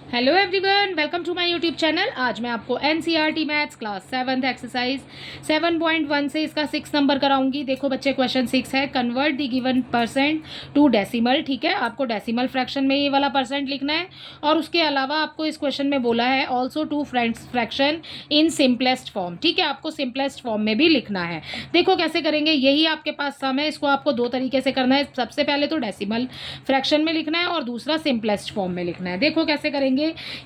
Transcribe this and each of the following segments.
Hello everyone, welcome to my YouTube channel. आज मैं आपको NCERT maths class 7th exercise 7.1 से इसका 6 नंबर कराऊंगी। देखो बच्चे, क्वेश्चन 6 है, convert the given percent to decimal. ठीक है, आपको डेसिमल फ्रैक्शन में ये वाला परसेंट लिखना है और उसके अलावा आपको इस क्वेश्चन में बोला है also to fraction in simplest form. ठीक है, आपको सिंपलेस्ट फॉर्म में भी लिखना है। देखो कैसे करेंगे, यही आपके पास सम है, इसको आपको दो तरीके से करना है। सबसे पहले तो डेसिमल फ्रैक्शन में लिखना है और दूसरा सिंपलेस्ट फॉर्म में लिखना है। देखो कैसे करेंगे,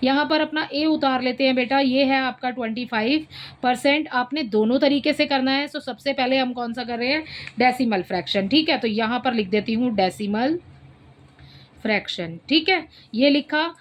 यहाँ पर अपना ए उतार लेते हैं बेटा। ये है आपका 25%। आपने दोनों तरीके से करना है। तो सबसे पहले हम कौन सा कर रहे हैं, डेसिमल फ्रैक्शन। ठीक है, तो यहाँ पर लिख देती हूँ डेसिमल फ्रैक्शन। ठीक है, ये लिखा।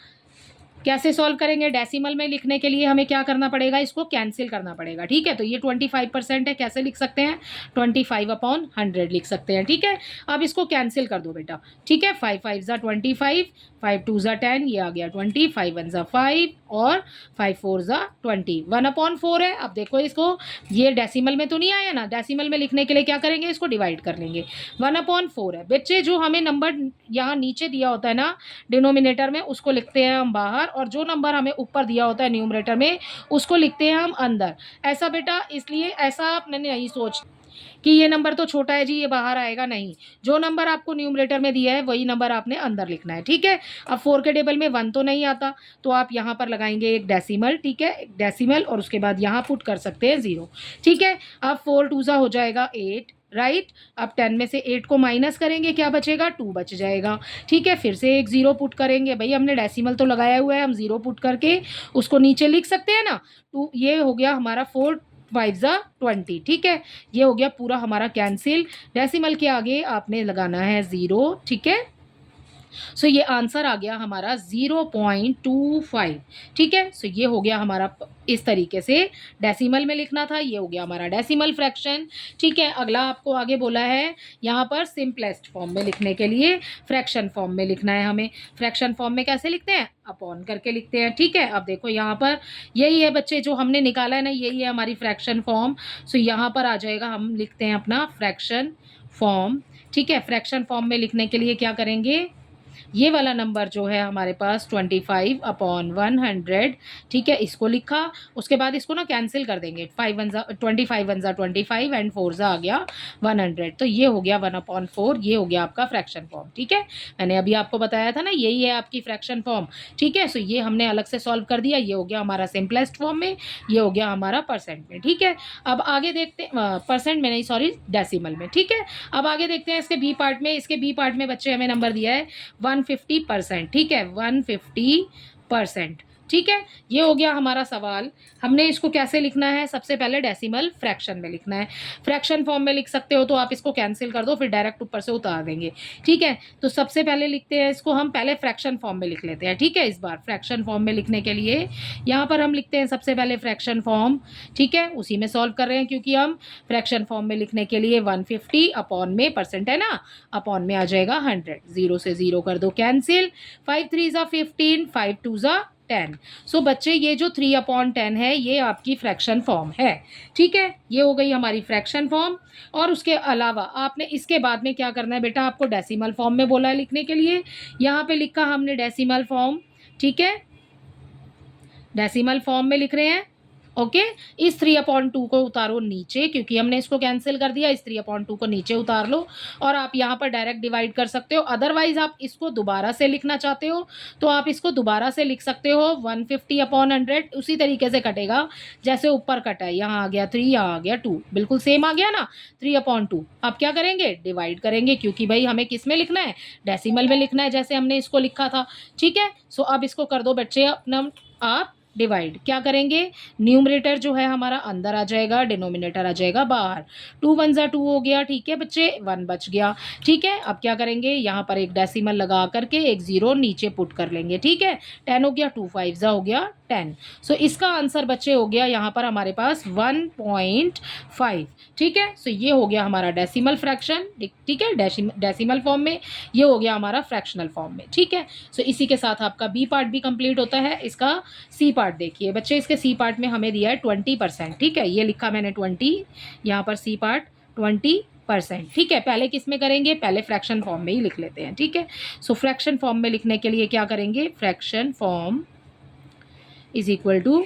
कैसे सॉल्व करेंगे, डेसिमल में लिखने के लिए हमें क्या करना पड़ेगा, इसको कैंसिल करना पड़ेगा। ठीक है, तो ये 25% है, कैसे लिख सकते हैं, 25/100 लिख सकते हैं। ठीक है, अब इसको कैंसिल कर दो बेटा। ठीक है, 5 5 ज़ा 25, 5 2 ज़ा 10, ये आ गया 20, 5 1 ज़ा 5 और 5 4 ज़ा 20, 1/4 है। अब देखो इसको, ये डेसिमल में तो नहीं आया ना, डेसिमल में लिखने के लिए क्या करेंगे, इसको डिवाइड कर लेंगे। 1/4 है बच्चे। जो हमें नंबर यहाँ नीचे दिया होता है ना डिनोमिनेटर में, उसको लिखते हैं हम बाहर, और जो नंबर हमें ऊपर दिया होता है न्यूमरेटर में, उसको लिखते हैं हम अंदर। ऐसा बेटा इसलिए ऐसा आपने नहीं सोच कि ये नंबर तो छोटा है जी, ये बाहर आएगा, नहीं। जो नंबर आपको न्यूमरेटर में दिया है वही नंबर आपने अंदर लिखना है। ठीक है, अब 4 के टेबल में 1 तो नहीं आता, तो आप यहाँ पर लगाएंगे एक डेसिमल। ठीक है, एक डेसिमल, और उसके बाद यहाँ पुट कर सकते हैं 0। ठीक है, अब 4 2 हो जाएगा 8, राइट। अब 10 में से 8 को माइनस करेंगे, क्या बचेगा, 2 बच जाएगा। ठीक है, फिर से एक 0 पुट करेंगे। भाई हमने डेसिमल तो लगाया हुआ है, हम 0 पुट करके उसको नीचे लिख सकते हैं ना। 2, ये हो गया हमारा 4 5 ज़ा 20। ठीक है, ये हो गया पूरा हमारा कैंसिल। डेसिमल के आगे आपने लगाना है 0। ठीक है, सो ये आंसर आ गया हमारा 0.25। ठीक है, सो ये हो गया हमारा, इस तरीके से डेसिमल में लिखना था। ये हो गया हमारा डेसिमल फ्रैक्शन। ठीक है, अगला आपको आगे बोला है यहाँ पर सिंपलेस्ट फॉर्म में लिखने के लिए फ्रैक्शन फॉर्म में लिखना है हमें। फ्रैक्शन फॉर्म में कैसे लिखते हैं, अपॉन करके लिखते हैं। ठीक है, अब देखो यहाँ पर यही है बच्चे, जो हमने निकाला है ना, यही है हमारी फ्रैक्शन फॉर्म। सो यहाँ पर आ जाएगा, हम लिखते हैं अपना फ्रैक्शन फॉर्म। ठीक है, फ्रैक्शन फॉर्म में लिखने के लिए क्या करेंगे, ये वाला नंबर जो है हमारे पास 25/100। ठीक है, इसको लिखा। उसके बाद इसको ना कैंसिल कर देंगे। 5 1 ज़ा 25 1 ज़ा 25 एंड 4 ज़ा आ गया 100, तो ये हो गया 1/4। ये हो गया आपका फ्रैक्शन फॉर्म। ठीक है, मैंने अभी आपको बताया था ना, यही है आपकी फ्रैक्शन फॉर्म। ठीक है, सो ये हमने अलग से सॉल्व कर दिया। ये हो गया हमारा सिंपलेस्ट फॉर्म में, ये हो गया हमारा परसेंट में। ठीक है, अब आगे देखते परसेंट में नहीं, सॉरी, डेसिमल में। ठीक है, अब आगे देखते हैं इसके बी पार्ट में। इसके बी पार्ट में बच्चे हमें नंबर दिया है 150%। ठीक है, 150%। ठीक है, ये हो गया हमारा सवाल। हमने इसको कैसे लिखना है, सबसे पहले डेसिमल फ्रैक्शन में लिखना है। फ्रैक्शन फॉर्म में लिख सकते हो तो आप इसको कैंसिल कर दो, फिर डायरेक्ट ऊपर से उतार देंगे। ठीक है, तो सबसे पहले लिखते हैं इसको, हम पहले फ्रैक्शन फॉर्म में लिख लेते हैं। ठीक है, इस बार फ्रैक्शन फॉर्म में लिखने के लिए यहाँ पर हम लिखते हैं सबसे पहले फ्रैक्शन फॉर्म। ठीक है, उसी में सॉल्व कर रहे हैं, क्योंकि हम फ्रैक्शन फॉर्म में लिखने के लिए 150 अपॉन में परसेंट है ना, अपॉन में आ जाएगा 100। 0 से 0 कर दो कैंसिल। 5 3 ज़ा 15, 5 2 ज़ा 10। सो बच्चे, ये जो 3/10 है, ये आपकी फ्रैक्शन फॉर्म है। ठीक है, ये हो गई हमारी फ्रैक्शन फॉर्म। और उसके अलावा आपने इसके बाद में क्या करना है बेटा, आपको डेसिमल फॉर्म में बोला है लिखने के लिए। यहाँ पे लिखा हमने डेसिमल फॉर्म। ठीक है, डेसिमल फॉर्म में लिख रहे हैं। ओके, इस 3/2 को उतारो नीचे, क्योंकि हमने इसको कैंसिल कर दिया। इस 3/2 को नीचे उतार लो, और आप यहाँ पर डायरेक्ट डिवाइड कर सकते हो। अदरवाइज आप इसको दोबारा से लिखना चाहते हो तो आप इसको दोबारा से लिख सकते हो। 150/100 उसी तरीके से कटेगा जैसे ऊपर कटा है। यहाँ आ गया 3, यहाँ आ गया 2, बिल्कुल सेम आ गया ना, 3/2। अब क्या करेंगे, डिवाइड करेंगे, क्योंकि भाई हमें किस में लिखना है, डेसिमल में लिखना है, जैसे हमने इसको लिखा था। ठीक है, सो अब इसको कर दो बच्चे अपना आप डिवाइड। क्या करेंगे, न्यूमरेटर जो है हमारा अंदर आ जाएगा, डिनोमिनेटर आ जाएगा बाहर। 2 1 ज़ा 2 हो गया। ठीक है बच्चे, 1 बच गया। ठीक है, अब क्या करेंगे, यहाँ पर एक डेसिमल लगा करके एक 0 नीचे पुट कर लेंगे। ठीक है, 10 हो गया, 2 5 ज़ा हो गया 10। सो इसका आंसर बच्चे हो गया यहाँ पर हमारे पास 1.5। ठीक है, सो ये हो गया हमारा डेसिमल फ्रैक्शन। ठीक है, डेसिमल फॉर्म में, ये हो गया हमारा फ्रैक्शनल फॉर्म में। ठीक है, सो इसी के साथ आपका बी पार्ट भी कंप्लीट होता है। इसका सी पार्ट देखिए बच्चे, इसके सी पार्ट में हमें दिया है 20%। ठीक है, ये लिखा मैंने 20, यहाँ पर सी पार्ट 20%। ठीक है, पहले किस में करेंगे, पहले फ्रैक्शन फॉर्म में ही लिख लेते हैं। ठीक है, सो फ्रैक्शन फॉर्म में लिखने के लिए क्या करेंगे, fraction form is equal to,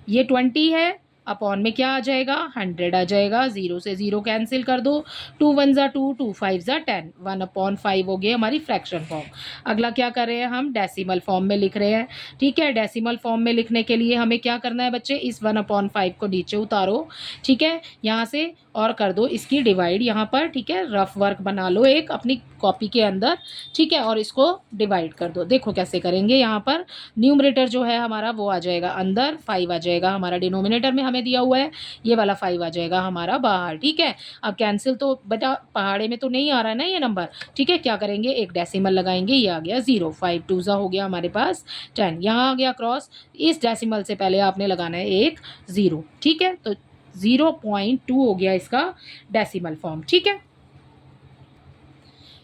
ये 20 है, अपॉन में क्या आ जाएगा 100 आ जाएगा, 0 से 0 कैंसिल कर दो, 2 1 ज़ा 2, 2 5 ज़ा 10, 1/5 हो गई हमारी फ्रैक्शन फॉर्म। अगला क्या कर रहे हैं हम, डेसिमल फॉर्म में लिख रहे हैं। ठीक है, डेसिमल फॉर्म में लिखने के लिए हमें क्या करना है बच्चे, इस 1/5 को नीचे उतारो, ठीक है, यहाँ से, और कर दो इसकी डिवाइड यहाँ पर। ठीक है, रफ वर्क बना लो एक अपनी कॉपी के अंदर, ठीक है, और इसको डिवाइड कर दो। देखो कैसे करेंगे, यहाँ पर न्यूमरेटर जो है हमारा वो आ जाएगा अंदर, 5 आ जाएगा हमारा डिनोमिनेटर में हमें दिया हुआ है, ये वाला 5 आ जाएगा हमारा बाहर। ठीक है, अब कैंसिल तो बेटा पहाड़े में तो नहीं आ रहा है ना ये नंबर। ठीक है, क्या करेंगे, एक डेसिमल लगाएंगे, ये आ गया 0, 5 2 ज़ा हो गया हमारे पास 10, यहाँ आ गया क्रॉस, इस डेसिमल से पहले आपने लगाना है एक 0। ठीक है, तो 0.2 हो गया इसका डेसिमल फॉर्म। ठीक है,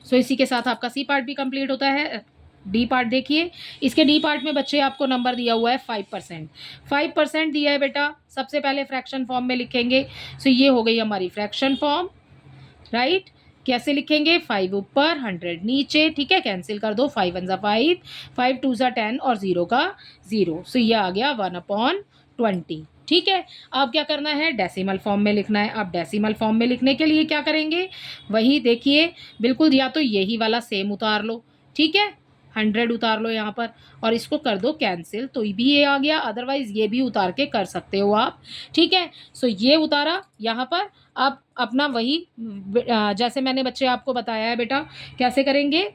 सो इसी के साथ आपका सी पार्ट भी कंप्लीट होता है। डी पार्ट देखिए, इसके डी पार्ट में बच्चे आपको नंबर दिया हुआ है 5%। 5% दिया है बेटा, सबसे पहले फ्रैक्शन फॉर्म में लिखेंगे। सो ये हो गई हमारी फ्रैक्शन फॉर्म, राइट। कैसे लिखेंगे, 5 ऊपर 100 नीचे। ठीक है, कैंसिल कर दो, 5 1 ज़ा 5, 5 2 ज़ा 10 और 0 का 0। सो ये आ गया 1/20। ठीक है, अब क्या करना है, डेसिमल फॉर्म में लिखना है। अब डेसिमल फॉर्म में लिखने के लिए क्या करेंगे, वही देखिए बिल्कुल, या तो यही वाला सेम उतार लो, ठीक है, 100 उतार लो यहाँ पर, और इसको कर दो कैंसिल, तो भी ये आ गया, अदरवाइज ये भी उतार के कर सकते हो आप। ठीक है, सो ये उतारा यहाँ पर। अब अपना वही जैसे मैंने बच्चे आपको बताया है बेटा, कैसे करेंगे,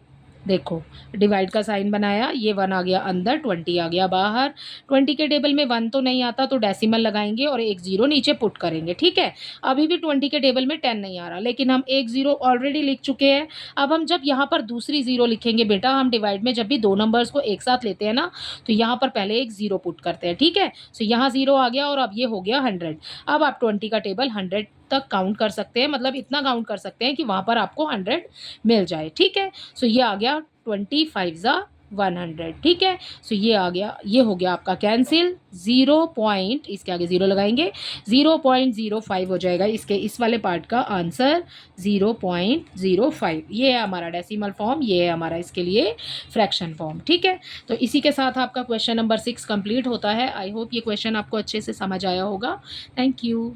देखो डिवाइड का साइन बनाया, ये 1 आ गया अंदर, 20 आ गया बाहर। 20 के टेबल में 1 तो नहीं आता, तो डेसिमल लगाएंगे और एक 0 नीचे पुट करेंगे। ठीक है, अभी भी 20 के टेबल में 10 नहीं आ रहा, लेकिन हम एक 0 ऑलरेडी लिख चुके हैं। अब हम जब यहाँ पर दूसरी 0 लिखेंगे बेटा, हम डिवाइड में जब भी दो नंबर्स को एक साथ लेते हैं ना, तो यहाँ पर पहले एक 0 पुट करते हैं। ठीक है, सो यहाँ 0 आ गया और अब ये हो गया 100। अब आप 20 का टेबल 100 तक काउंट कर सकते हैं, मतलब इतना काउंट कर सकते हैं कि वहाँ पर आपको 100 मिल जाए। ठीक है, सो ये आ गया 25 ज़ा 100। ठीक है, सो ये आ गया, ये हो गया आपका कैंसिल, 0 पॉइंट, इसके आगे 0 लगाएंगे, 0.05 हो जाएगा इसके इस वाले पार्ट का आंसर, 0.05। ये है हमारा डेसिमल फॉर्म, ये है हमारा इसके लिए फ्रैक्शन फॉर्म। ठीक है, तो इसी के साथ आपका क्वेश्चन नंबर 6 कंप्लीट होता है। आई होप ये क्वेश्चन आपको अच्छे से समझ आया होगा। Thank you.